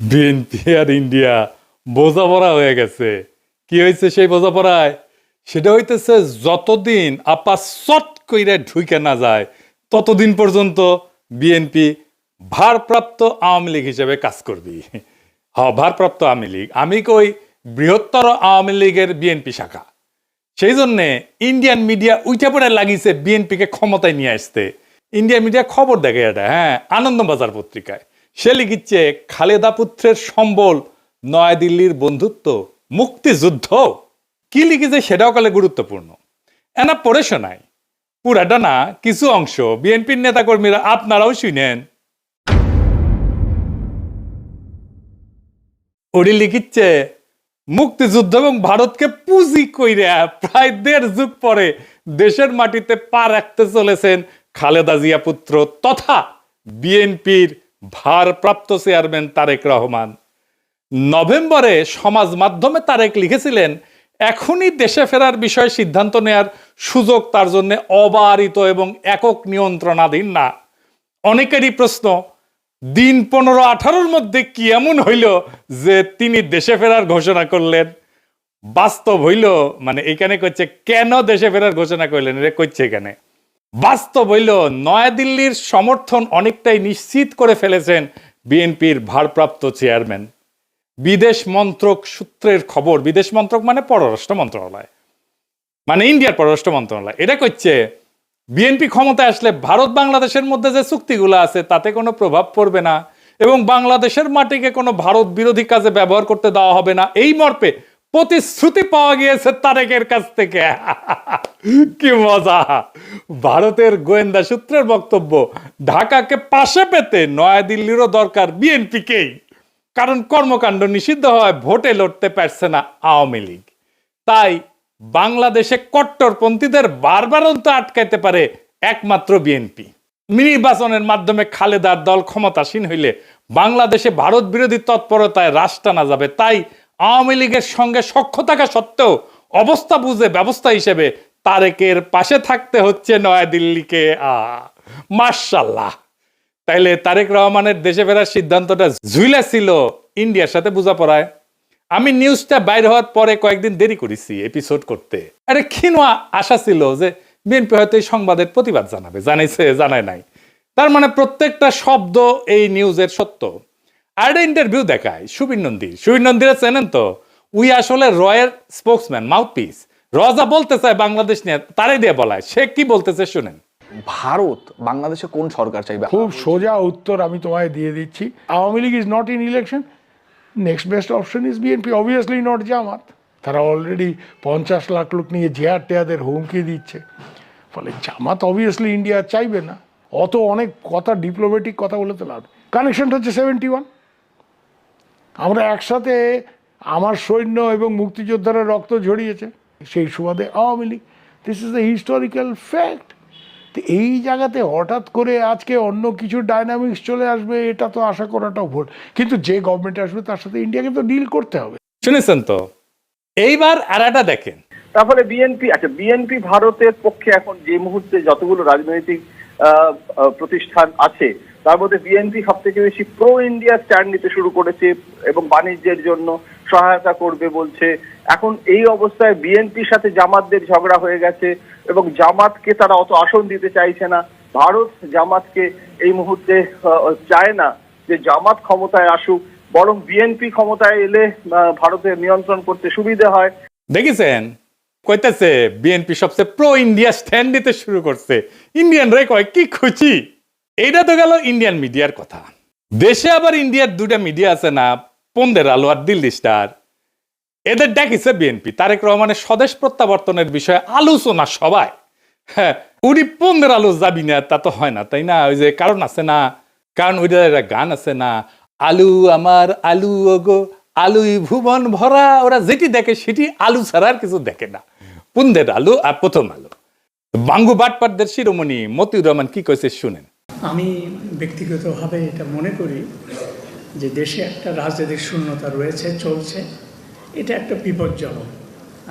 BNP আর India বোঝাপড়া হয়ে গেছে। কি হয়েছে সেই বোঝাপড়ায়? সেটা হইতেছে যতদিন আপা চট কইরা ঢুকে না যায় ততদিন পর্যন্ত বিএনপি ভারপ্রাপ্ত আওয়ামী লীগ হিসেবে কাজ করবি। হ্যাঁ, ভারপ্রাপ্ত আওয়ামী লীগ। আমি কই বৃহত্তর আওয়ামী লীগের বিএনপি শাখা। সেই জন্যে ইন্ডিয়ান মিডিয়া উইটা পড়ে লাগিয়েছে বিএনপিকে ক্ষমতায় নিয়ে আসতে। ইন্ডিয়ান মিডিয়া খবর দেখে এটা, হ্যাঁ, আনন্দবাজার পত্রিকায় সে লিখিচ্ছে খালেদা পুত্রের সম্বল নয়াদিল্লির বন্ধুত্ব মুক্তিযুদ্ধ। কি লিখেছে সেটাও কালে গুরুত্বপূর্ণ। এনা পড়ে শোনায়, পুরাটা না, কিছু অংশ বিএনপির নেতাকর্মীরা আপনারাও শুনেন। ওটি লিখিচ্ছে মুক্তিযুদ্ধ এবং ভারতকে পুঁজি কইরা প্রায় ১.৫ যুগ পরে দেশের মাটিতে পা রাখতে চলেছেন খালেদা জিয়া পুত্র তথা বিএনপির ভারপ্রাপ্ত চেয়ারম্যান তারেক রহমান। নভেম্বরে সমাজ মাধ্যমে তারেক লিখেছিলেন, এখনই দেশে ফেরার বিষয়ে সিদ্ধান্ত নেয়ার সুযোগ তার জন্য অবারিত এবং একক নিয়ন্ত্রণাধীন না। অনেকেরই প্রশ্ন, দিন ১৫-১৮-র মধ্যে কি এমন হইল যে তিনি দেশে ফেরার ঘোষণা করলেন? বাস্তব হইল, মানে এখানে কইছে কেন দেশে ফেরার ঘোষণা করলেন, এটা কইছে এখানে। বাস্তব হইল নয়াদিল্লির সমর্থন অনেকটাই নিশ্চিত করে ফেলেছেন বিএনপির ভারপ্রাপ্ত চেয়ারম্যান। বিদেশ মন্ত্রক সূত্রের খবর, বিদেশ মন্ত্রক মানে পররাষ্ট্র মন্ত্রণালয়, মানে ইন্ডিয়ার পররাষ্ট্র মন্ত্রণালয়, এটা কইছে বিএনপি ক্ষমতায় আসলে ভারত বাংলাদেশের মধ্যে যে চুক্তিগুলো আছে তাতে কোনো প্রভাব পড়বে না এবং বাংলাদেশের মাটিকে কোনো ভারত বিরোধী কাজে ব্যবহার করতে দেওয়া হবে না, এই মর্মে প্রতিশ্রুতি পাওয়া গিয়েছে তারেকের কাছ থেকে। কি মজা! ভারতের গোয়েন্দা সূত্রের বক্তব্য, ঢাকাকে পাশে পেতে নয়াদিল্লিরও দরকার বিএনপিকেই, কারণ কর্মকাণ্ড নিষিদ্ধ হওয়ায় ভোটে লড়তে পারছে না আওয়ামী লীগ। তাই বাংলাদেশে কট্টরপন্থীদের বারবারন্ত আটকাইতে পারে একমাত্র বিএনপি। নির্বাচনের মাধ্যমে খালেদার দল ক্ষমতাসীন হইলে বাংলাদেশে ভারত বিরোধী তৎপরতায় রাশ টানা যাবে। তাই আওয়ামী লীগের সঙ্গে সখ্য থাকা সত্ত্বেও অবস্থা বুঝে ব্যবস্থা হিসেবে তারেকের পাশে থাকতে হচ্ছে নয়াদিল্লিকে। মাশাআল্লাহ! তাইলে তারেক রহমানের দেশে ফেরার সিদ্ধান্তটা ঝুইলা ছিল ইন্ডিয়ার সাথে বোঝাপড়ায়। আমি নিউজটা বাইর হওয়ার পরে কয়েকদিন দেরি করেছি এপিসোড করতে। আরে ক্ষীণা আশা ছিল যে বিএনপি হয়তো এই সংবাদের প্রতিবাদ জানাবে, জানাইছে, জানায় নাই। তার মানে প্রত্যেকটা শব্দ এই নিউজের সত্য। আর একটা ইন্টারভিউ দেখায় সুবীর নন্দীরা চেনেন তো? উই আসলে রয়ের স্পোক্সম্যান, মাউথপিস। রজা বলতে চায় বাংলাদেশ নিয়ে, তারাই দিয়ে বলায়। সে কি বলতেছে শুনেন। ভারত বাংলাদেশে কোন সরকার চাইবে? খুব সোজা উত্তর আমি তোমায় দিয়ে দিচ্ছি। Awami League is not in election, next best option is BNP, obviously not Jamaat. তারা অলরেডি 50 লাখ লোক নিয়ে জেহার টেয়াদের হুমকি দিচ্ছে। ফলে জামাত অবভিয়াসলি ইন্ডিয়া চাইবে না। অত অনেক কথা, ডিপ্লোম্যাটিক কথা বলে তো লাভ। কানেকশনটা হচ্ছে 71। আমরা একসাথে, আমার সৈন্য এবং মুক্তিযোদ্ধারা রক্ত ঝরিয়েছে, সেই সুবাদে Awami League. This is the historical fact. তো এই জায়গাতে হঠাৎ করে আজকে অন্য কিছু ডাইনামিক্স চলে আসবে, এটা তো আশা করাটাও ভুল। কিন্তু যে গভর্নমেন্ট আসবে তার সাথে ইন্ডিয়াকে তো ডিল করতে হবে। শুনেছেন তো? এইবার আরেকটা দেখেন। তারপরে বিএনপি ভারতের পক্ষে এখন যে মুহূর্তে যতগুলো রাজনৈতিক প্রতিষ্ঠান আছে তার মধ্যে বিএনপি সব থেকে বেশি প্রো ইন্ডিয়া স্ট্যান্ড নিতে শুরু করেছে এবং বাণিজ্যের জন্য সহায়তা করবে বলছে। এখন এই অবস্থায় বিএনপির সাথে জামাতদের ঝগড়া হয়ে গেছে এবং জামাতকে তারা অত আসন দিতে চাইছে না। ভারত জামাতকে এই মুহূর্তে চায় না যে জামাত ক্ষমতায় আসুক, বরং বিএনপি ক্ষমতায় এলে ভারতের নিয়ন্ত্রণ করতে সুবিধা হয়। দেখেছেন, কইতেছে বিএনপি সবচেয়ে প্রো ইন্ডিয়া স্ট্যান্ড নিতে শুরু করছে। ইন্ডিয়ান রে কয় কি খুশি। এইটা তো গেল ইন্ডিয়ান মিডিয়ার কথা। দেশে আবার ইন্ডিয়ার দুটা মিডিয়া আছে না, পন্দের আলো আর দিল্লি স্টার। এদের ডাকিছে বিএনপি তারেক রহমানের স্বদেশ প্রত্যাবর্তনের বিষয়ে আলোচনা সবাই। হ্যাঁ, উনি পন্দের আলো যাবি না তা তো হয় না, তাই না? ওই যে কারণ আছে না, কারণ ওইটার একটা গান আছে না, আলু আমার আলু ওগো আলুই ভুবন ভরা। ওরা যেটি দেখে সেটি আলু ছাড়া আর কিছু দেখে না। পুন্দের আলু আর প্রথম আলু। বাঙ্গু বাটপাটদের শিরোমণি মতিউর রহমান কি কইছে শুনেন। আমি ব্যক্তিগতভাবে এটা মনে করি যে দেশে একটা রাজনৈতিক শূন্যতা রয়েছে, চলছে, এটা একটা বিপজ্জনক।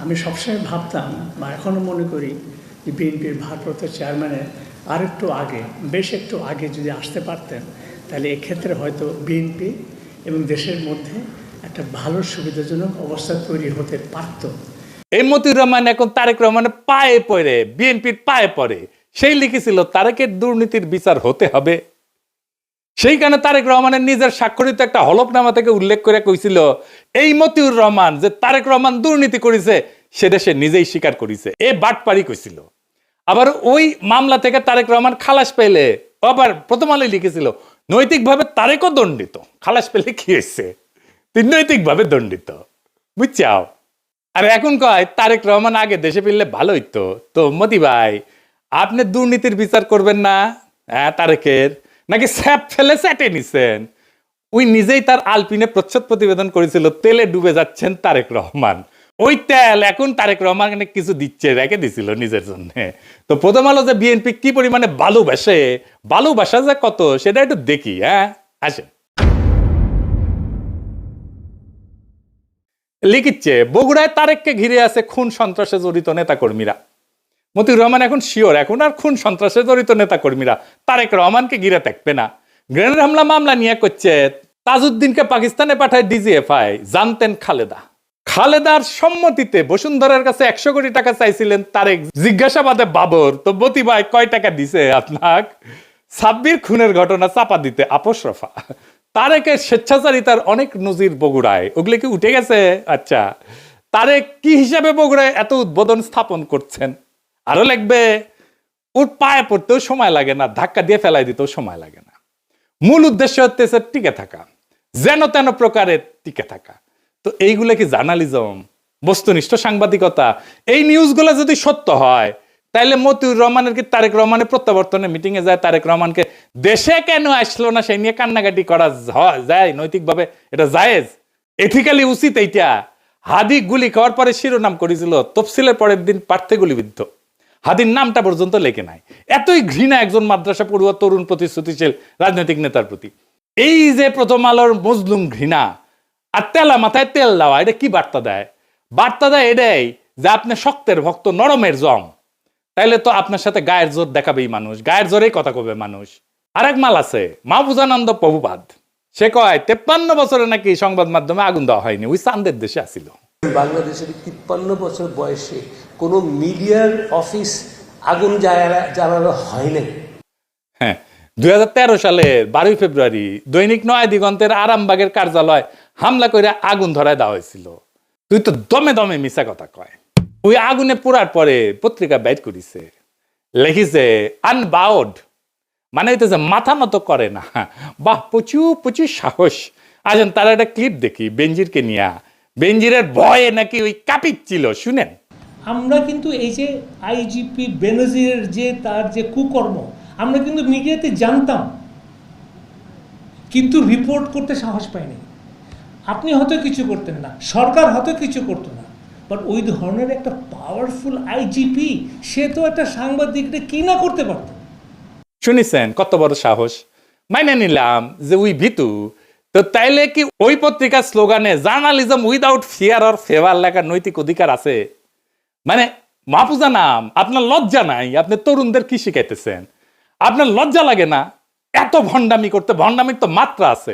আমি সবসময় ভাবতাম বা এখনও মনে করি যে বিএনপির ভারপ্রাপ্ত চেয়ারম্যানের আরেকটু আগে, বেশ একটু আগে যদি আসতে পারতেন তাহলে এক্ষেত্রে হয়তো বিএনপি এবং দেশের মধ্যে একটা ভালো সুবিধাজনক অবস্থা তৈরি হতে পারত। এই মতিউর রহমান এখন তারেক রহমানের পায়ে পড়ে, বিএনপির পায়ে পড়ে। সেই লিখেছিল তারেকের দুর্নীতির বিচার হতে হবে। সেই কারণে তারেক রহমানের নিজের স্বাক্ষরিত একটা হলফনামা থেকে উল্লেখ করে কইছিল এই মতিউর রহমান যে তারেক রহমান দুর্নীতি করেছে সেটা সে নিজেই স্বীকার করেছে, এ বাটপাড়ি কইছিল। আবার ওই মামলা থেকে তারেক রহমান খালাস পেলে আবার প্রথম আলোয় লিখেছিল নৈতিকভাবে তারেকও দণ্ডিত। খালাস পেলে কি হয়েছে, তুই নৈতিকভাবে দণ্ডিত, বুঝছাও। আর এখন কয় তারেক রহমান আগে দেশে ফিরলে ভালো হইতো। তো মতি ভাই, আপনি দুর্নীতির বিচার করবেন না? হ্যাঁ, তারেকের নাকি স্যাপ ফেলে স্যাটে নিছেন? ওই নিজেই তার আলপিনে প্রচ্ছদ প্রতিবেদন করেছিল তেলে ডুবে যাচ্ছেন তারেক রহমান। ওই তেল এখন তারেক রহমান কিছু দিচ্ছে, রেখে দিছিল নিজের জন্য। তো প্রথম আলো যে বিএনপি কি পরিমাণে ভালোবাসা যে কত সেটা একটু দেখি। হ্যাঁ, আসেন। লিখিচ্ছে বগুড়ায় তারেককে ঘিরে আছে খুন সন্ত্রাসে জড়িত নেতাকর্মীরা। মতিউর রহমান এখন শিওর, এখন আর খুন সন্ত্রাসে জড়িত নেতাকর্মীরা তারেক রহমানকে ঘিরে থাকবে না। গ্রেনেড হামলা মামলা নিয়ে করছে তাজউদ্দিনকে পাকিস্তানে পাঠায় ডিজিএফআই। জানতেন খালেদার সম্মতিতে বসুন্ধরার কাছে 100 কোটি টাকা চাইছিলেন তারেক। জিজ্ঞাসাবাদে বাবর, তো মতি ভাই কয় টাকা দিছে আপনাক? সাব্বির খুনের ঘটনা চাপা দিতে আপোস রফা। তারেকের স্বেচ্ছাচারিতার অনেক নজির বগুড়ায়, ওগুলো কি উঠে গেছে? আচ্ছা, তারেক কি হিসাবে বগুড়ায় এত উদ্বোধন স্থাপন করছেন? আরো লাগবে, ওর পায়ে পড়তেও সময় লাগে না, ধাক্কা দিয়ে ফেলাই দিতেও সময় লাগে না। মূল উদ্দেশ্য হচ্ছে টিকে থাকা, যেন তেন প্রকারের টিকে থাকা। তো এইগুলো কি জার্নালিজম, বস্তুনিষ্ঠ সাংবাদিকতা? এই নিউজগুলো যদি সত্য হয় তাহলে মতিউর রহমানের কি তারেক রহমানের প্রত্যাবর্তনে মিটিং এ যায় তারেক রহমানকে দেশে কেন আসলো না সেই নিয়ে কান্নাকাটি করা যায়? নৈতিকভাবে এটা জায়েজ, এথিক্যালি উচিত এইটা? হাদি গুলি খাওয়ার পরে শিরোনাম করেছিল তফসিলের পরের দিন প্রার্থী গুলিবিদ্ধ। হাদির নামটা পর্যন্ত লেখে নাই। এতই ঘৃণা একজন মাদ্রাসা পড়ুয়া তরুণ প্রতিশ্রুতিশীল রাজনৈতিক নেতার প্রতি। এই যে প্রথম আলোর মজলুম ঘৃণা আর তেলা মাথায় তেল দেওয়া, এটা কি বার্তা দেয়? বার্তা দেয় এটাই যে আপনি শক্তের ভক্ত, নরমের জম। তাইলে তো আপনার সাথে গায়ের জোর দেখাবেই মানুষ, গায়ের জোরেই কথা কবে মানুষ। আরেক মাল আছে মাহফুজানন্দ প্রভুপাদ, সে কয় 53 বছরে নাকি সংবাদ মাধ্যমে আগুন দেওয়া হয়নি, ওই চান্দের দেশে আসিল। বাংলাদেশের 53 বছর বয়সে কোনো মিডিয়ার অফিস আগুন জ্বালানো হয়নি। হ্যাঁ, 2013 সালের 12 ফেব্রুয়ারি দৈনিক নয়া দিগন্তের আরামবাগের কার্যালয় হামলা করে আগুন ধরায় দেওয়া হয়েছিল। তুই তো দমে দমে মিশা কথা কয়। ওই আগুনে পোড়ার পরে পত্রিকা বাইট করিছে, লিখিছে আনবাউড, মানে হইতেছে মাথা নত করে না। বাহ, প্রচুর সাহস। আসেন তার একটা ক্লিপ দেখি বেনজিরকে নিয়ে। বেনজিরের ভয়ে নাকি ওই কাঁপিচ্ছিল, শুনেন। আমরা কিন্তু এই যে আইজিপি বেনজিরের যে তার যে কুকর্ম আমরা কিন্তু মিডিয়াতে জানতাম, কিন্তু রিপোর্ট করতে সাহস পাইনি। আপনি হয়তো কিছু করতেন না, সরকার হয়তো কিছু করতো না, বাট ওই ধরনের একটা পাওয়ারফুল আইজিপি সে তো একটা সাংবাদিকরা কি না করতে পারত। শুনিছেন কত বড় সাহস? মাইনে নিলাম যে ওই ভিতু, তো তাইলে কি ওই পত্রিকার স্লোগানে journalism without fear or favour লেখার নৈতিক অধিকার আছে? মানে মাহফুজা নাম, আপনার লজ্জা নাই? আপনি তরুণদের কি শিখাইতেছেন? আপনার লজ্জা লাগে না এত ভণ্ডামি করতে? ভণ্ডামির তো মাত্রা আছে।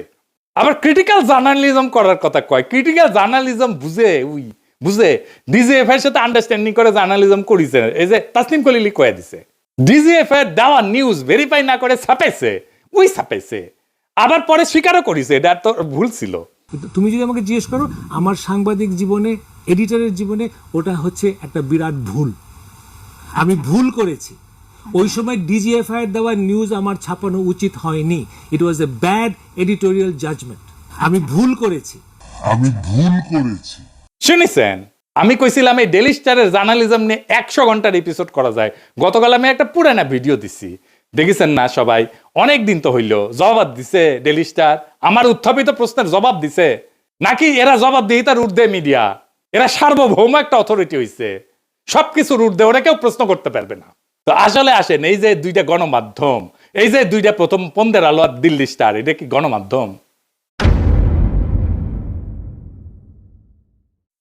আবার ক্রিটিক্যাল জার্নালিজম করার কথা কয়। ক্রিটিক্যাল জার্নালিজম বুঝে ডিজিএফ এর সাথে আন্ডারস্ট্যান্ডিং করে জার্নালিজম করেছে। এই যে তাসলিম খলিলি কয়ে দিছে ডিজিএফ এর দেওয়া নিউজ ভেরিফাই না করে ছাপাইছে, আবার পরে স্বীকারও করেছে এটা তো ভুল ছিল। তুমি যদি আমাকে জিজ্ঞেস করো আমার সাংবাদিক জীবনে, এডিটরের জীবনে ওটা হচ্ছে একটা বিরাট ভুল। আমি ভুল করেছি। ওই সময় ডিজিএফআই এর দেওয়া নিউজ আমার ছাপানো উচিত হয়নি। ইট ওয়াজ এ ব্যাড এডিটোরিয়াল জাজমেন্ট। আমি ভুল করেছি। শুনেছেন, আমি কইছিলাম এই ডেইলি স্টারের জার্নালিজম নিয়ে 100 ঘন্টার এপিসোড করা যায়। গতকাল আমি একটা পুরানা ভিডিও দিছি, দেখেছেন না সবাই? অনেক দিন তো হইল। জবাব দিছে ডেইলি স্টার? আমার উত্থাপিত প্রশ্নের জবাব দিছে নাকি এরা জবাব দিয়ে তার উর্ধে মিডিয়া? এরা সার্বভৌম একটা অথরিটি হইছে, সবকিছু উর্ধে, ওরা কেউ প্রশ্ন করতে পারবে না। তো আসলে আসেন, এই যে দুইটা গণমাধ্যম, এই যে দুইটা প্রথম পন্দের আলো আর দিল্লি স্টার, এটা কি গণমাধ্যম?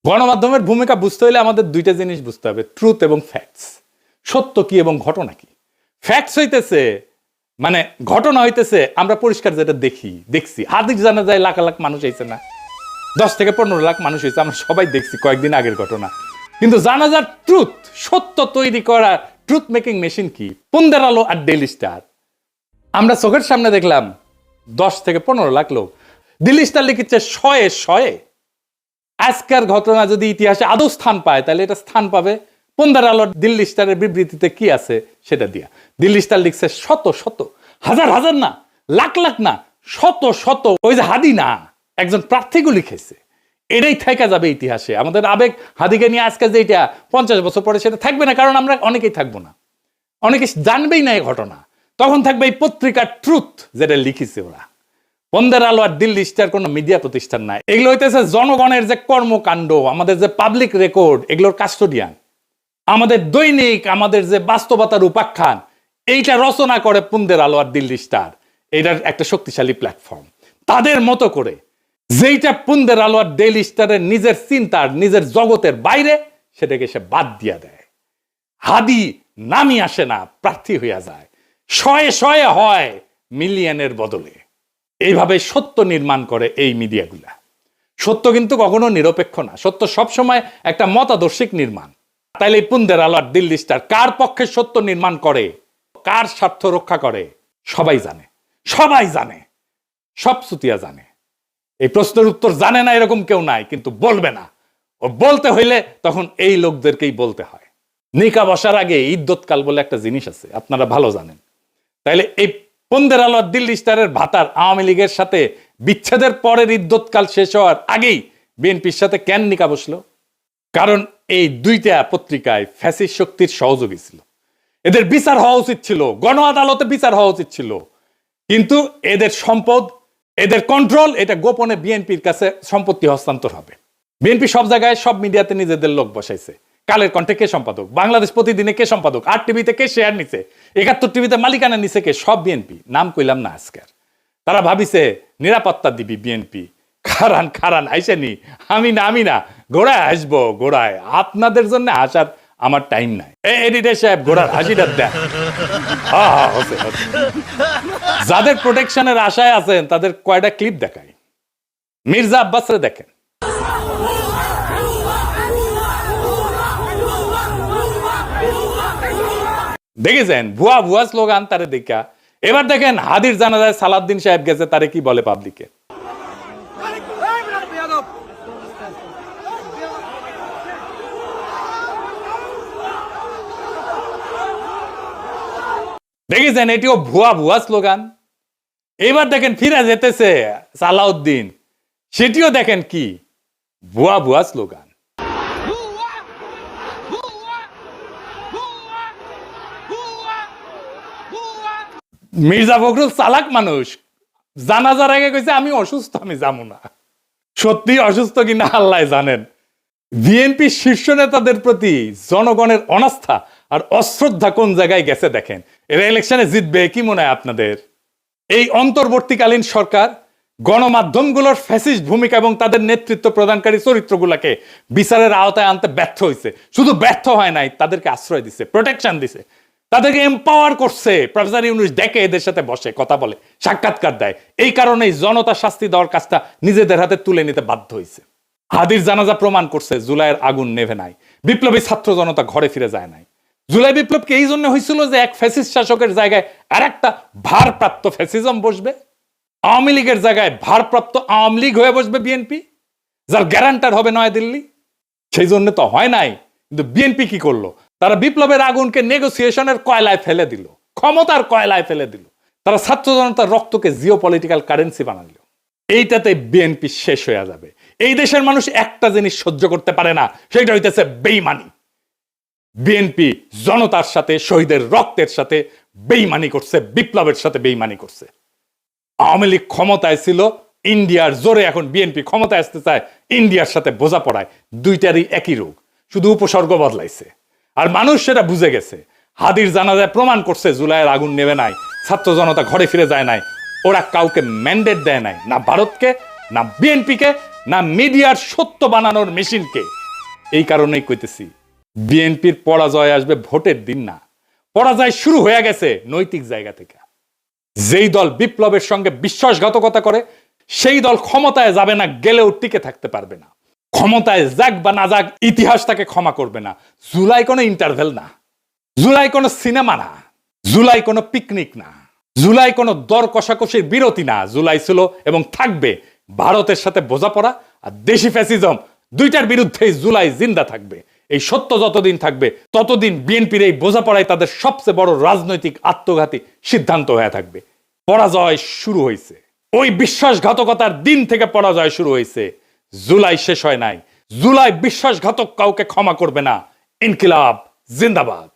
গণমাধ্যমের ভূমিকা বুঝতে হলে আমাদের দুইটা জিনিস বুঝতে হবে, ট্রুথ এবং ফ্যাক্টস। সত্য কি এবং ঘটনা কি। ফ্যাক্টস হইতেছে মানে ঘটনা হইতেছে আমরা পরিষ্কার যেটা দেখছি হাদিস জানা যায় লাখ লাখ মানুষ হয়েছে না, 10 থেকে 15 লাখ মানুষ হয়েছে, আমরা সবাই দেখছি কয়েকদিন আগের ঘটনা। কিন্তু জানাজার ট্রুথ, সত্য তৈরি করা ট্রুথ মেকিং মেশিন কি? পুন্দের আলো আর ডেইলি স্টার। আমরা চোখের সামনে দেখলাম 10 থেকে 15 লাখ লোক। ডেইলি স্টার লিখেছে শয়ে। আজকের ঘটনা যদি ইতিহাসে আদৌ স্থান পায় তাহলে এটা স্থান পাবে পুন্দের আলো দিল্লি স্টারের বিবৃতিতে কি আছে সেটা দিয়া। দিল্লি স্টার লিখছে শত হাজার না, লাখ না, শত ওই যে হাদি না, একজন প্রার্থীকে লিখেছে। এটাই থেকে যাবে ইতিহাসে। আমাদের আবেগ হাদিকে নিয়ে আজকে যেটা 50 বছর পরে সেটা থাকবে না, কারণ আমরা অনেকেই থাকবো না, অনেকে জানবেই না এই ঘটনা। তখন থাকবে এই পত্রিকার ট্রুথ যেটা লিখেছে ওরা। পুন্দের আলো আর দিল্লি স্টার কোনো মিডিয়া প্রতিষ্ঠান নাই, এগুলো হইতেছে জনগণের যে কর্মকাণ্ড, আমাদের যে পাবলিক রেকর্ড, এগুলোর কাস্টোডিয়ান। আমাদের দৈনিক, আমাদের যে বাস্তবতার উপাখ্যান, এইটা রচনা করে পুন্দের আলো আর দিল্লি স্টার। এটার একটা শক্তিশালী প্ল্যাটফর্ম। তাদের মতো করে যেইটা পুন্দের আলো আর ডেইলি স্টারের নিজের চিন্তার, নিজের জগতের বাইরে, সেটাকে সে বাদ দিয়া দেয়। হাদি নামি আসে না, প্রার্থী হইয়া যায়। শয়ে হয় মিলিয়নের বদলে। এইভাবে সত্য নির্মাণ করে এই মিডিয়াগুলা। সত্য কিন্তু কখনো নিরপেক্ষ না, সত্য সবসময় একটা মতাদর্শিক নির্মাণ। তাইলে এই পুন্দের আলো আর দিল্লি স্টার কার পক্ষে সত্য নির্মাণ করে, কার স্বার্থ রক্ষা করে, সবাই জানে। সব সুতিয়া জানে। এই প্রশ্নের উত্তর জানে না এরকম কেউ নাই, কিন্তু বলবে না। ও বলতে হইলে তখন এই লোকদেরকেই বলতে হয়। নিকা বসার আগে ইদ্যৎকাল বলে একটা জিনিস আছে, আপনারা ভালো জানেন। তাইলে এই পুন্দের আলো আর দিল্লি স্টারের ভাতার আওয়ামী লীগের সাথে বিচ্ছেদের পরের ইদ্যৎকাল শেষ হওয়ার আগেই বিএনপির সাথে কেন নিকা বসলো? কারণ এই দুইটা পত্রিকায় ফ্যাসিস্ট শক্তির সহযোগী ছিল। এদের বিচার হওয়া উচিত ছিল, গণ আদালতে বিচার হওয়া উচিত ছিল। কিন্তু এদের সম্পদ, এদের কন্ট্রোল, এটা গোপনে বিএনপির কাছে সম্পত্তি হস্তান্তর হবে। বিএনপি সব জায়গায়, সব মিডিয়াতে নিজেদের লোক বসাইছে। কালের কণ্ঠে কে সম্পাদক, বাংলাদেশ প্রতিদিনে কে সম্পাদক, 8 টিভিতে কে শেয়ার নিছে, 71 টিভিতে মালিকানা নিছে কে, সব বিএনপি। নাম কইলাম না আজকের। তারা ভাবিছে নিরাপত্তা দিবি বিএনপি। খারান আইসেনি, আমি না ঘোড়ায় আসবো, ঘোড়ায়। আপনাদের জন্য আসার আমার টাইম নাই। এডিটর সাহেব ঘোড়ার হাসিটা দেন। যাদের প্রোটেকশনের আশায় আছেন তাদের কয়টা ক্লিপ দেখাই। মির্জা আব্বাসরে দেখেন। দেখেছেন ভুয়া স্লোগান তারে দেখা। এবার দেখেন হাদির জানাজায় সালাউদ্দিন সাহেব গেছে, তারে কি বলে পাবলিকে। দেখেছেন এটিও ভুয়া স্লোগান। এবার দেখেন ফিরে যেতেছে সালাউদ্দিন, সেটিও দেখেন কি ভুয়া স্লোগান। মির্জা ফখরুল চালাক মানুষ, জানাজার আগে কইছে আমি অসুস্থ, আমি যাবো না। সত্যি অসুস্থ কিনা আল্লাহ জানেন। বিএনপি শীর্ষ নেতাদের প্রতি জনগণের অনাস্থা আর অশ্রদ্ধা কোন জায়গায় গেছে দেখেন। এরা ইলেকশনে জিতবে কি মনে হয় আপনাদের? এই অন্তর্বর্তীকালীন সরকার গণমাধ্যমগুলোর ফ্যাসিস্ট ভূমিকা এবং তাদের নেতৃত্ব প্রদানকারী চরিত্রগুলোকে বিচারের আওতায় আনতে ব্যর্থ হয়েছে। শুধু ব্যর্থ হয় নাই, তাদেরকে আশ্রয় দিছে, প্রোটেকশন দিছে, তাদেরকে এম্পাওয়ার করছে। প্রফেসর ইউনূস দেখে এদের সাথে বসে কথা বলে, সাক্ষাৎকার দেয়। এই কারণেই জনতা শাস্তি দেওয়ার কাজটা নিজেদের হাতে তুলে নিতে বাধ্য হয়েছে। হাদির জানাজা প্রমাণ করছে জুলাইয়ের আগুন নেভে নাই, বিপ্লবী ছাত্র জনতা ঘরে ফিরে যায় নাই। জুলাই বিপ্লবকে এই জন্য হয়েছিল যে এক ফ্যাসিস্ট শাসকের জায়গায় আর একটা ভারপ্রাপ্ত ফ্যাসিজম বসবে। আওয়ামী লীগের জায়গায় ভারপ্রাপ্ত আওয়ামী লীগ হয়ে বসবে বিএনপি, যার গ্যারান্টার হবে নয়াদিল্লি। সেই জন্য তো হয় নাই। কিন্তু বিএনপি কি করলো? তারা বিপ্লবের আগুনকে নেগোসিয়েশনের কয়লায় ফেলে দিল, ক্ষমতার কয়লায় ফেলে দিল। তারা ছাত্র জনতার রক্তকে জিও পলিটিক্যাল কারেন্সি বানাল। এইটাতে বিএনপি শেষ হয়ে যাবে। এই দেশের মানুষ একটা জিনিস সহ্য করতে পারে না, সেটা হইতেছে বেইমানি। বিএনপি জনতার সাথে, শহীদের রক্তের সাথে বেইমানি করছে, বিপ্লবের সাথে বেইমানি করছে। আওয়ামী লীগ ক্ষমতায় ছিল ইন্ডিয়ার জোরে, এখন বিএনপি ক্ষমতায় আসতে চায় ইন্ডিয়ার সাথে বোঝাপড়ায়। দুইটারই একই রোগ, শুধু উপসর্গ বদলাইছে। আর মানুষ সেটা বুঝে গেছে। হাদির জানাজায় প্রমাণ করছে জুলাইয়ের আগুন নেবে নাই, ছাত্র জনতা ঘরে ফিরে যায় নাই। ওরা কাউকে ম্যান্ডেট দেয় নাই, না ভারতকে, না বিএনপিকে, না মিডিয়ার সত্য বানানোর মেশিনকে। এই কারণেই কইতেছি বিএনপির পরাজয় আসবে ভোটের দিন না, পরাজয় শুরু হয়ে গেছে নৈতিক জায়গা থেকে। যেই দল বিপ্লবের সঙ্গে বিশ্বাসঘাতকতা করে সেই দল ক্ষমতায় যাবে না, গেলেও টিকে থাকতে পারবে না। ক্ষমতায় যাক বা না যাক, ইতিহাস তাকে ক্ষমা করবে না। জুলাই কোনো ইন্টারভেল না, জুলাই কোনো সিনেমা না, জুলাই কোনো পিকনিক না, জুলাই কোনো দর কষাকষির বিরতি না। জুলাই ছিল এবং থাকবে ভারতের সাথে বোঝাপড়া আর দেশি ফ্যাসিজম, দুইটার বিরুদ্ধেই জুলাই জিন্দা থাকবে। এই সত্য যতদিন থাকবে ততদিন বিএনপির এই বোঝাপড়াই তাদের সবচেয়ে বড় রাজনৈতিক আত্মঘাতী সিদ্ধান্ত হয়ে থাকবে। পরাজয় শুরু হয়েছে, ওই বিশ্বাসঘাতকতার দিন থেকে পরাজয় শুরু হয়েছে। জুলাই শেষ হয় নাই, জুলাই বিশ্বাসঘাতক কাউকে ক্ষমা করবে না। ইনকিলাব জিন্দাবাদ।